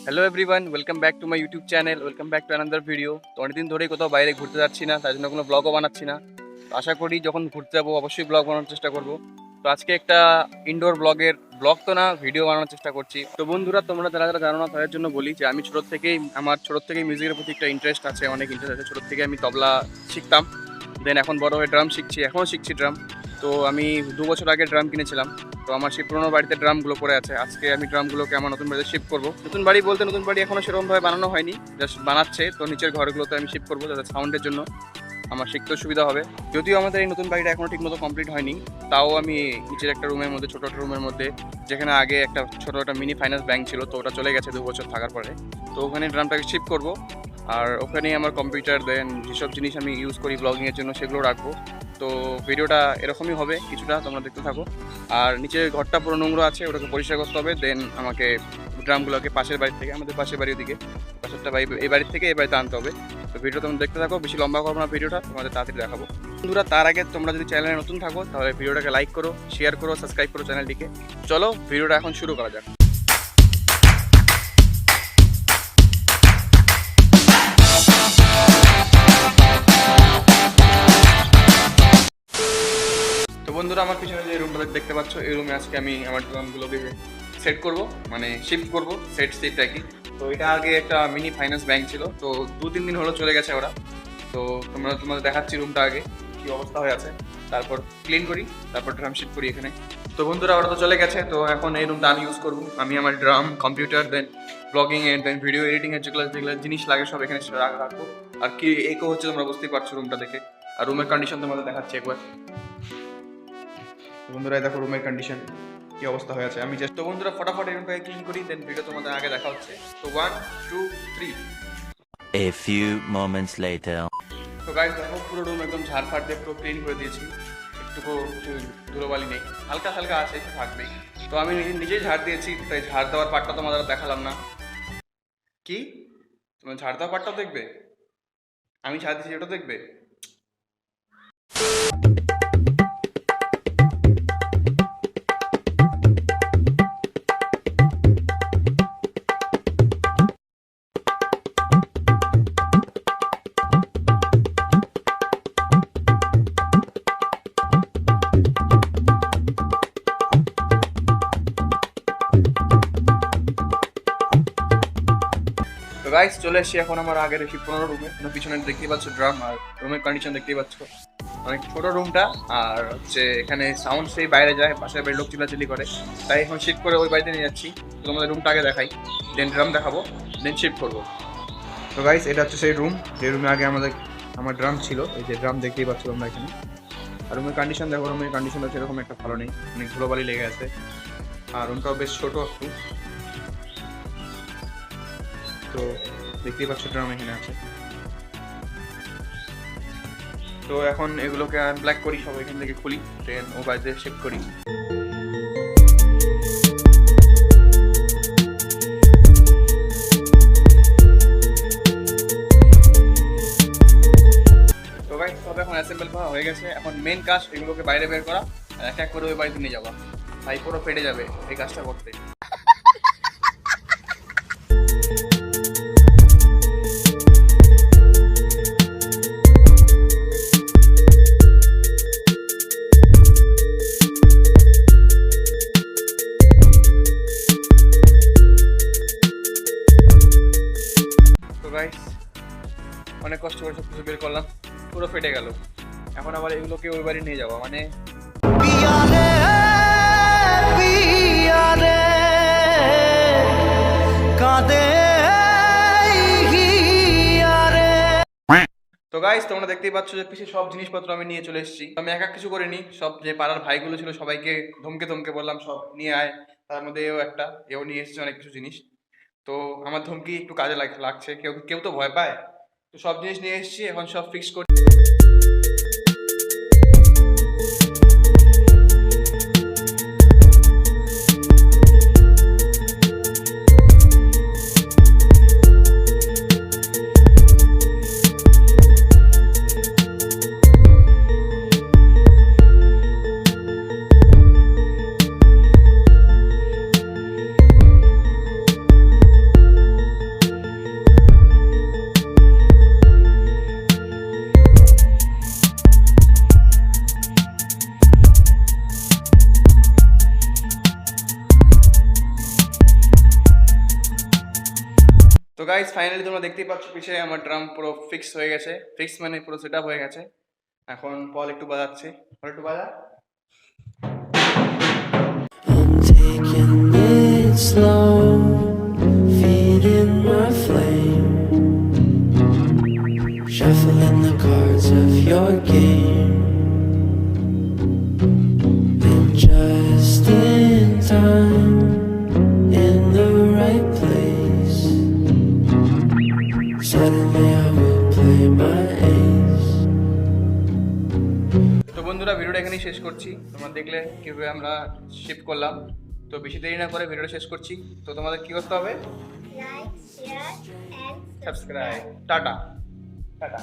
Hello everyone, welcome back to my YouTube channel, welcome back to another video. তো অনেকদিন ধরেই কোথাও বাইরে ঘুরতে যাচ্ছি না, তাই জন্য কোনো ব্লগও বানাচ্ছি না। তো আশা করি যখন ঘুরতে যাবো অবশ্যই ব্লগ বানানোর চেষ্টা করব। তো আজকে একটা ইনডোর ব্লগ তো না, ভিডিও বানানোর চেষ্টা করছি। তো বন্ধুরা, তোমরা যারা যারা জানো না তাদের জন্য বলি যে আমি আমার ছোট থেকেই মিউজিকের প্রতি একটা ইন্টারেস্ট আছে, অনেক ইন্টারেস্ট আছে। ছোট থেকে আমি তবলা শিখতাম, দেন এখন বড় হয়ে ড্রাম শিখছি, এখনও শিখছি ড্রাম। তো আমি 2 বছর আগে ড্রাম কিনেছিলাম। তো আমার সেই পুরোনো বাড়িতে ড্রামগুলো পড়ে আছে। আজকে আমি ড্রামগুলোকে আমার নতুন বাড়িতে শিফট করবো। নতুন বাড়ি বলতে নতুন বাড়ি এখনো সেরকমভাবে বানানো হয়নি, জাস্ট বানাচ্ছে। তো নিচের ঘরগুলোতে আমি শিফট করবো, যাতে সাউন্ডের জন্য আমার শিখতেও সুবিধা হবে। যদিও আমাদের এই নতুন বাড়িটা এখনো ঠিকমতো কমপ্লিট হয়নি, তাও আমি নিচের একটা রুমের মধ্যে, ছোটো একটা রুমের মধ্যে, যেখানে আগে একটা ছোটো একটা মিনি ফাইন্যান্স ব্যাংক ছিল, তো ওটা চলে গেছে 2 বছর থাকার পরে। তো ওখানে ড্রামটাকে শিফট করবো, আর ওখানেই আমার কম্পিউটার, দেন যেসব জিনিস আমি ইউজ করি ব্লগিংয়ের জন্য সেগুলো রাখবো। তো ভিডিওটা এরকমই হবে কিছুটা, তোমরা দেখতে থাকো। আর নিচে ঘরটা পুরো নোংরা আছে, ওটাকে পরিষ্কার করতে হবে। দেন আমাকে ড্রামগুলোকে পাশের বাড়ি থেকে, আমাদের পাশের বাড়ির দিকে, পাশেরটা বাড়ি, এই বাড়ির থেকে এই বাড়িতে আনতে হবে। তো ভিডিও তোমরা দেখতে থাকো, বেশি লম্বা করবো না ভিডিওটা, তোমাদের তাড়াতাড়ি দেখাবো। বন্ধুরা, তার আগে তোমরা যদি চ্যানেলে নতুন থাকো তাহলে ভিডিওটাকে লাইক করো, শেয়ার করো, সাবস্ক্রাইব করো চ্যানেলটিকে। চলো ভিডিওটা এখন শুরু করা যাক। তো বন্ধুরা, আমার পিছনে যে রুমটা দেখতে পাচ্ছ, এই রুমে আজকে আমি আমার ড্রামগুলোকে সেট করব, মানে শিফট করব, সেট আর কি। তো এটা আগে একটা মিনি ফাইন্যান্স ব্যাংক ছিল, তো 2-3 দিন হলো চলে গেছে ওরা। তো তোমাদের দেখাচ্ছি রুমটা আগে কী অবস্থা হয়ে আছে, তারপর ক্লিন করি, তারপর ড্রাম শিফট করি এখানে। তো বন্ধুরা, ওরা তো চলে গেছে, তো এখন এই রুমটা আমি ইউজ করবো। আমি আমার ড্রাম, কম্পিউটার, দেন ব্লগিংয়ের, দেন ভিডিও এডিটিংয়ের যেগুলো যেগুলো জিনিস লাগে সব এখানে রাখবো। আর কি একো হচ্ছে তোমরা বুঝতেই পারছো রুমটা দেখে। আর রুমের কন্ডিশন তোমাদের দেখাচ্ছি একবার। বন্ধুরা, দেখো রুমের কন্ডিশন কি অবস্থা হয়ে আছে। আমি জাস্ট, তো বন্ধুরা ফটাফট এই রুমটাকে ক্লিন করি, দেন ভিডিও তোমাদের আগে দেখা হচ্ছে। তো 1 2 3। A few moments later. তো গাইস, দেখো পুরো রুম একদম ঝাড়ফাড় দিয়ে পুরো ক্লিন করে দিয়েছি। একটুকু ধুলোবালি নেই, হালকা হালকা আছে, একটু থাকবেই। তো আমি নিজেই ঝাড় দিয়েছি, তাই ঝাড় দেওয়ার পার্টটা তোমাদের দেখালাম না। কি তোমরা ঝাড় দেওয়ার পার্টটাও দেখবে? আমি ঝাড় দিয়েছি ওটা দেখবে? তো গাইস, চলে এসেছি এখন আমার আগের সেই 15 রুমে। পিছনে দেখতেই পাচ্ছ ড্রাম, আর রুমের কন্ডিশন দেখতেই পাচ্ছ, অনেক ছোট রুমটা। আর হচ্ছে এখানে সাউন্ড সেই বাইরে যায়, পাশের বাড়ির লোক চিল্লাচিল্লি করে, তাই এখন শিফট করে ওই বাড়িতে নিয়ে যাচ্ছি। তো তোমাদের রুমটা আগে দেখাই, দেন ড্রাম দেখাবো, দেন শিফট করবো। তো গাইস, এটা হচ্ছে সেই রুম, যে রুমে আগে আমার ড্রাম ছিল। এই যে ড্রাম দেখতেই পাচ্ছ তোমরা এখানে। আর রুমের কন্ডিশন দেখো, রুমের কন্ডিশনটা সেরকম একটা ভালো নেই, অনেক ধুলোবালি লেগে আছে। আর রুমটাও বেশ ছোটো একটু। তো দেখতেই পাচ্ছ ড্রাম এখানে আছে। তো এখন এগুলোকে আনব্ল্যাক করি, সব এখান থেকে খুলি, দেন ও বাড়িতে শিফট করি। তো গাইস, সব এখন অ্যাসেম্বল করা হয়ে গেছে। এখন মেন কাজ এগুলোকে বাইরে বের করা, আর এক এক করে ওই বাড়িতে নিয়ে যাওয়া। ভাই পুরো ফেটে যাবে এই কাজটা করতে। অনেক কষ্ট করে সব কিছু বের করলাম, পুরো ফেটে গেল। এখন আবার এগুলোকে ওই বাড়ি নিয়ে যাওয়া, মানে তো গাইস, তোমরা দেখতেই পাচ্ছ যে পিছিয়ে সব জিনিসপত্র আমি নিয়ে চলে এসেছি। আমি একা কিছু করিনি, সব যে পাড়ার ভাইগুলো ছিল সবাইকে ধমকে ধমকে বললাম সব নিয়ে আয়। তার মধ্যে এও নিয়ে এসেছে অনেক কিছু জিনিস। তো আমার ধমকি একটু কাজে লাগছে, কেউ কেউ তো ভয় পায়। তো সব জিনিস নিয়ে এসেছি, এখন সব ফিক্স করে। গাইস ফাইনালি তোমরা দেখতেই পাচ্ছ পিছনে আমার ড্রাম পুরো ফিক্স হয়ে গেছে, ফিক্স মানে পুরো সেট আপ হয়ে গেছে। এখন পল একটু বাজাচ্ছে, পল একটু বাজা। I'm taking it slow, feeding my flame, shuffling the cards of your game, and just in time, in the right place, suddenly I will play my ace. তো বন্ধুরা ভিডিওটা এখানেই শেষ করছি। তোমরা দেখলে কিভাবে আমরা শিফট করলাম। তো বেশি দেরি না করে ভিডিওটা শেষ করছি। তো তোমাদের কি করতে হবে? Like, share, and subscribe. Tata tata.